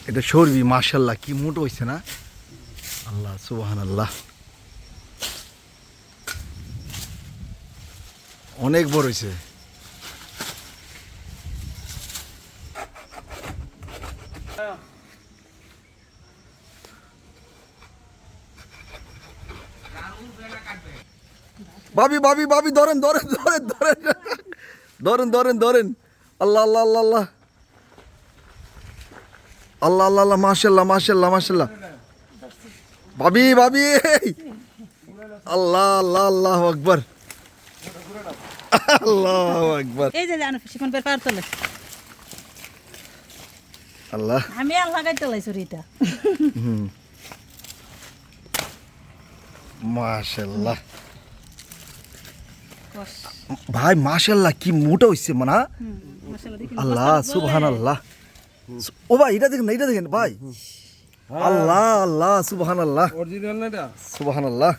এটা সরবি মাশাল্লাহ কি মোটো হইছে না আল্লাহ সুবহানাল্লাহ অনেক বড় হইছে ভাবি ভাবি ভাবি ধরেন ধরেন ধরেন ধরেন ধরেন ধরেন ধরেন আল্লাহ আল্লাহ আল্লাহ আল্লাহ আল্লাহ আল্লাহ আল্লাহ মাশাল্লাহ মাশাল্লাহ মাশাল্লাহ ভাবি ভাবি আল্লাহ আল্লাহ আল্লাহ আকবার আল্লাহু আকবার এই যে জানো শিখন পের পার তোলে আল্লাহ আমি আর লাগাইতে লাইছো এটা মাশাল্লাহ কস ভাই মাশাল্লাহ কি মোটা হইছে মানা মাশাআল্লাহ দেখি আল্লাহ সুবহানাল্লাহ ও ভাই এটা দেখেন ভাই আল্লাহ আল্লাহ সুবহানাল্লাহ অরিজিনাল না এটা সুবহানাল্লাহ